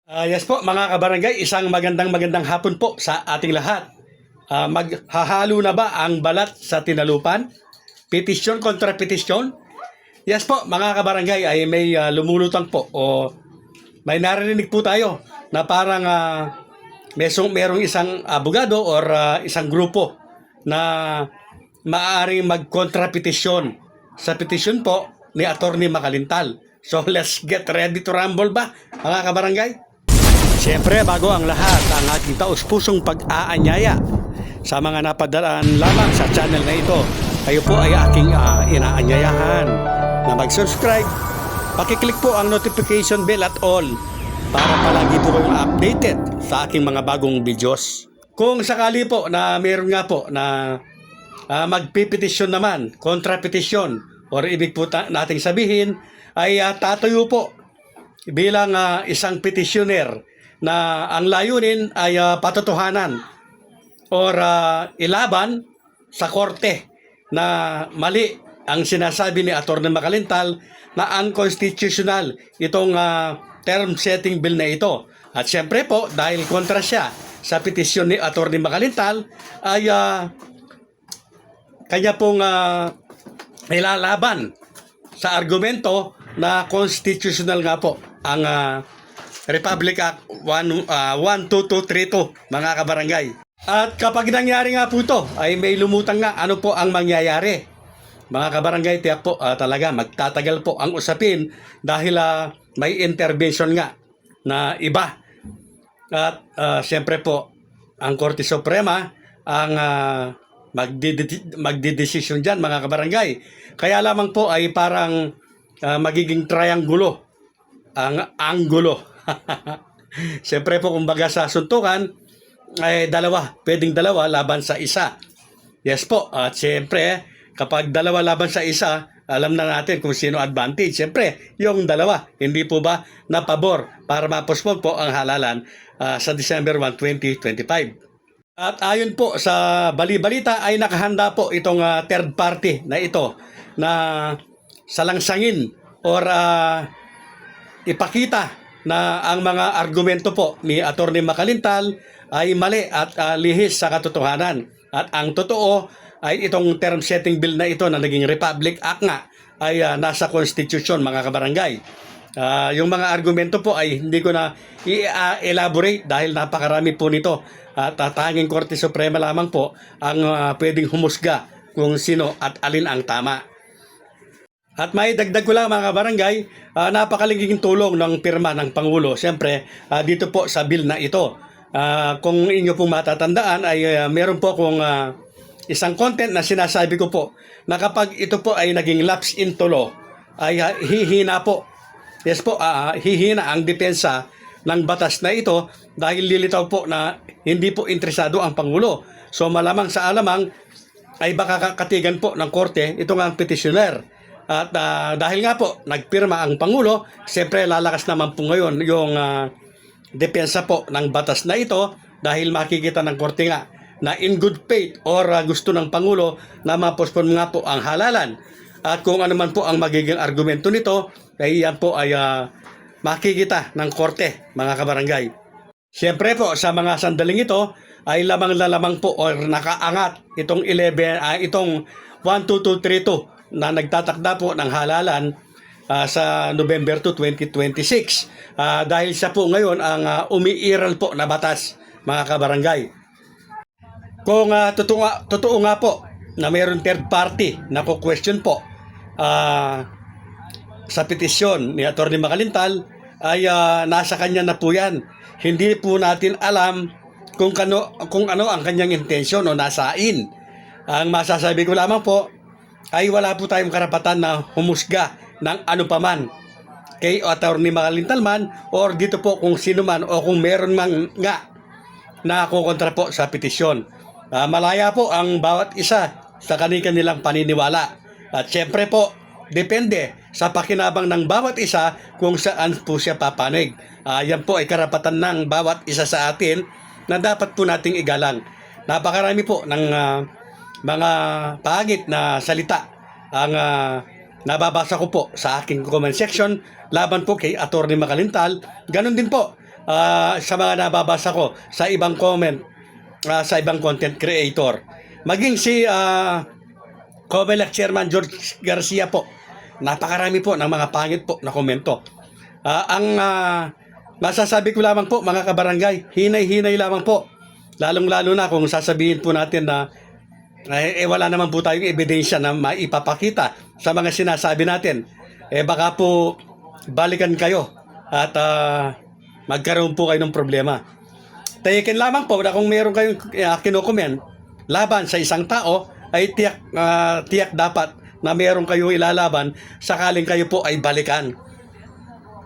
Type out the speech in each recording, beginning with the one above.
Yes po mga kabarangay, isang magandang hapon po sa ating lahat. Maghahalo na ba ang balat sa tinalupan? Petisyon kontra petisyon? Yes po mga kabarangay, ay may lumulutang po o may narinig po tayo na parang merong isang abogado or isang grupo na maaaring mag-kontra petisyon sa petisyon po ni Attorney Makalintal. So let's get ready to rumble ba mga kabarangay? Siyempre, bago ang lahat, ang aking taus-pusong pag-aanyaya sa mga napadaan lamang sa channel na ito. Kayo po ay aking inaanyayahan na mag-subscribe. Pakiclick po ang notification bell at all para palagi po kayong updated sa aking mga bagong videos. Kung sakali po na meron nga po na magpipetisyon naman, kontra-petisyon, or ibig po nating sabihin ay tatayo po bilang isang petisyoner na ang layunin ay patotohanan or ilaban sa korte na mali ang sinasabi ni Atty. Makalintal na unconstitutional itong term setting bill na ito. At syempre po, dahil kontra siya sa petisyon ni Atty. Makalintal, ay kanya pong ilalaban sa argumento na constitutional nga po ang Republic Act 12232 mga kabarangay. At kapag nangyari nga po ito, ay may lumutang nga ano po ang mangyayari. Mga kabarangay, tiyak po talaga magtatagal po ang usapin dahil may intervention nga na iba. At siyempre po, ang Korte Suprema ang magdidesisyon dyan mga kabarangay. Kaya lamang po ay parang magiging triangulo ang anggulo. Siyempre po kumbaga sa suntukan ay pwedeng dalawa laban sa isa. Yes po, at siyempre kapag dalawa laban sa isa, alam na natin kung sino advantage. Siyempre, yung dalawa, hindi po ba na pabor para ma-postpone po ang halalan sa December 1, 2025. At ayon po sa bali-balita ay nakahanda po itong third party na ito na salangsangin or ipakita na ang mga argumento po ni Atty. Makalintal ay mali at lihis sa katotohanan. At ang totoo ay itong term setting bill na ito na naging Republic Act nga ay nasa Constitution mga kabarangay. Yung mga argumento po ay hindi ko na i-elaborate dahil napakarami po nito. At tanging Korte Suprema lamang po ang pwedeng humusga kung sino at alin ang tama. At may dagdag ko lang mga kabarangay, napakalingking tulong ng pirma ng Pangulo. Siyempre, dito po sa bill na ito. Kung inyo pong matatandaan ay meron po akong isang content na sinasabi ko po na kapag ito po ay naging lapse into law, ay hihina po. Yes po, hihina ang depensa ng batas na ito dahil lilitaw po na hindi po interesado ang Pangulo. So malamang sa alamang ay baka katigan po ng korte itong ang petitioner. At dahil nga po nagpirma ang Pangulo, siyempre lalakas naman po ngayon yung depensa po ng batas na ito dahil makikita ng korte nga na in good faith or gusto ng Pangulo na ma-postpone nga po ang halalan. At kung ano man po ang magiging argumento nito, ay yan po ay makikita ng korte mga kabarangay. Siyempre po sa mga sandaling ito ay lamang po or nakaangat itong 12232 na nagtatakda po ng halalan sa November 2, 2026. Dahil siya po ngayon ang umiiral po na batas mga kabarangay. Kung totoo nga po na mayroon third party na question po sa petisyon ni Atty. Makalintal ay nasa kanya na po yan. Hindi po natin alam kung ano ang kanyang intensyon o nasain. Ang masasabi ko lamang po ay wala po tayong karapatan na humusga ng ano paman kay Atty. Makalintal man or dito po kung sino man o kung meron man nga na kukontra po sa petisyon. Malaya po ang bawat isa sa kanilang paniniwala. At syempre po, depende sa pakinabang ng bawat isa kung saan po siya papanig. Yan po ay karapatan ng bawat isa sa atin na dapat po nating igalang. Napakarami po ng mga pangit na salita ang nababasa ko po sa aking comment section laban po kay Atty. Makalintal. Ganon din po sa mga nababasa ko sa ibang comment, sa ibang content creator. Maging si COMELEC Chairman George Garcia po, napakarami po ng mga pangit po na komento. Ang masasabi ko lamang po mga kabarangay, hinay-hinay lamang po. Lalong-lalo na kung sasabihin po natin na wala naman po tayong ebidensya na maipapakita sa mga sinasabi natin. Baka po balikan kayo at magkaroon po kayo ng problema. Tayakin lamang po na kung meron kayong kinukomment laban sa isang tao, ay tiyak dapat na meron kayong ilalaban sakaling kayo po ay balikan.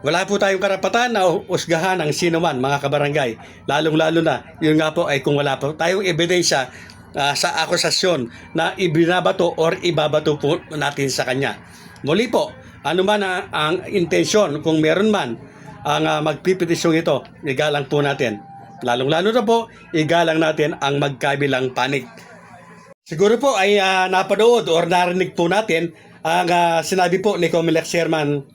Wala po tayong karapatan na usgahan ang sino man, mga kabarangay. Lalong-lalo na, yun nga po ay kung wala po tayong ebidensya sa akusasyon na ibinabato or ibabato po natin sa kanya. Muli po, ano man ang intensyon, kung meron man ang magpipetisyong ito, igalang po natin. Lalong-lalo na po, igalang natin ang magkabilang panig. Siguro po ay napanood or narinig po natin ang sinabi po ni COMELEC Chairman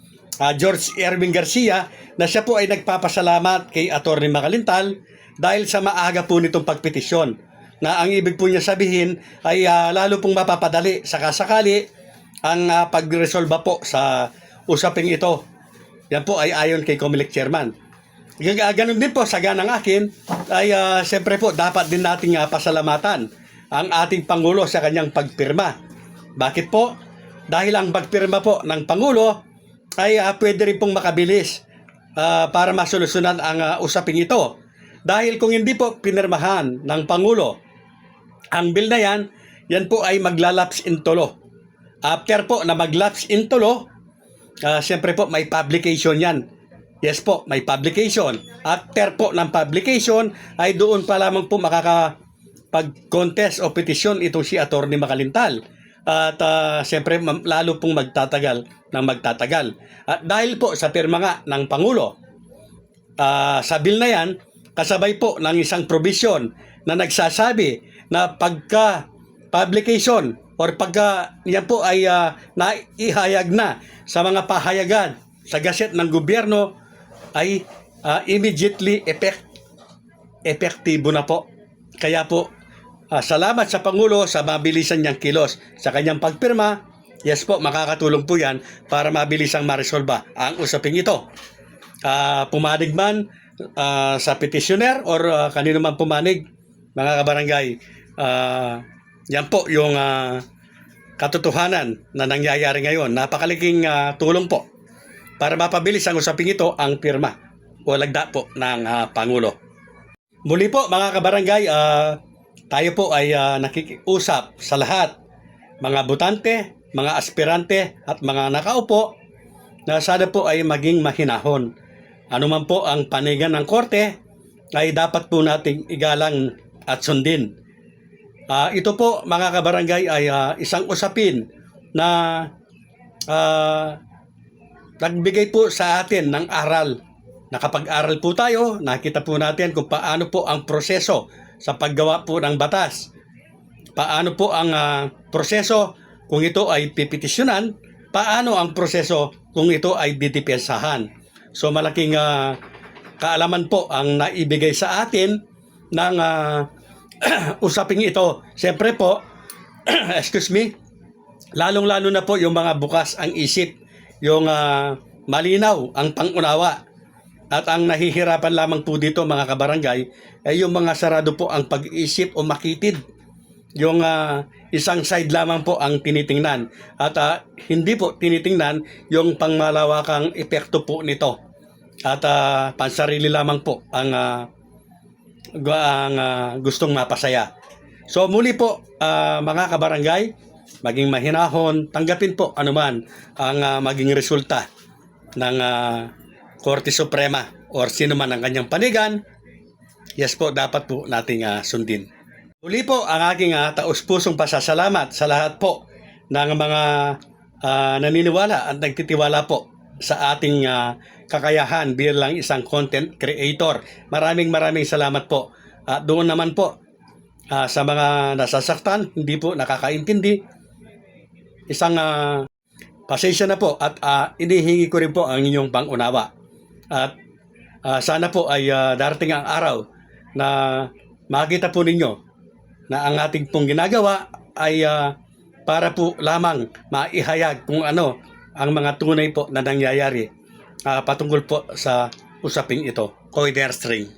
George Erwin Garcia na siya po ay nagpapasalamat kay Atty. Makalintal dahil sa maaga po nitong pagpetisyon. Na ang ibig po niya sabihin ay lalo pong mapapadali sakasakali ang pagresolba po sa usaping ito. Yan po ay ayon kay COMELEC Chairman. Ganun din po sa ganang akin ay siyempre po dapat din nating pasalamatan ang ating Pangulo sa kanyang pagpirma. Bakit po? Dahil ang pagpirma po ng Pangulo ay pwede rin pong makabilis para masolusyonan ang usaping ito. Dahil kung hindi po pinirmahan ng Pangulo ang bill na yan po ay maglalaps in tulo. After po na maglaps in tulo, siyempre po may publication yan. Yes po, may publication. After po ng publication ay doon pa lamang po makakapag-contest o petisyon itong si Atty. Makalintal. At siyempre lalo pong magtatagal ng magtatagal. At dahil po sa pirma nga ng Pangulo, sa bill na yan, kasabay po ng isang provision na nagsasabi na pagka publication or pagka yan po ay naihayag na sa mga pahayagan sa gaset ng gobyerno ay immediately epektibo na po. Kaya po, salamat sa Pangulo sa mabilisan niyang kilos sa kanyang pagpirma. Yes po, makakatulong po yan para mabilisang maresolba ang usaping ito. Pumanig man sa petitioner or kanino man pumanig, mga kabarangay, yan po yung katotohanan na nangyayari ngayon. Napakalaking tulong po para mapabilis ang usaping ito ang pirma o lagda po ng Pangulo. Muli po mga kabarangay, tayo po ay nakikiusap sa lahat, mga botante, mga aspirante at mga nakaupo na sana po ay maging mahinahon. Ano man po ang panigan ng korte ay dapat po nating igalang at sundin. Ito po mga kabarangay ay isang usapin na nagbigay po sa atin ng aral. Nakapag-aral po tayo, nakita po natin kung paano po ang proseso sa paggawa po ng batas. Paano po ang proseso kung ito ay pipetisyonan, paano ang proseso kung ito ay didepensahan. So malaking kaalaman po ang naibigay sa atin ng usaping ito. Siyempre po, excuse me, lalong-lalo na po yung mga bukas ang isip, yung malinaw ang pangunawa. At ang nahihirapan lamang po dito mga kabarangay ay yung mga sarado po ang pag-iisip o makitid. Yung isang side lamang po ang tinitingnan. At hindi po tinitingnan yung pangmalawakang epekto po nito. At pansarili lamang po ang gustong mapasaya. So muli po mga kabarangay, maging mahinahon, tanggapin po anuman ang maging resulta ng Korte Suprema or sino man ang kanyang panigan. Yes po, dapat po nating sundin. Muli po ang aking taus-pusong pasasalamat sa lahat po ng mga naniniwala at nagtitiwala po sa ating kakayahan bilang isang content creator. Maraming salamat po. Doon naman po sa mga nasasaktan, hindi po nakakaintindi, isang pasensya na po at inihingi ko rin po ang inyong pangunawa. At Sana po ay darating ang araw na makita po ninyo na ang ating pong ginagawa ay para po lamang maihayag kung ano ang mga tunay po na nangyayari patungkol po sa usaping ito, Koider String.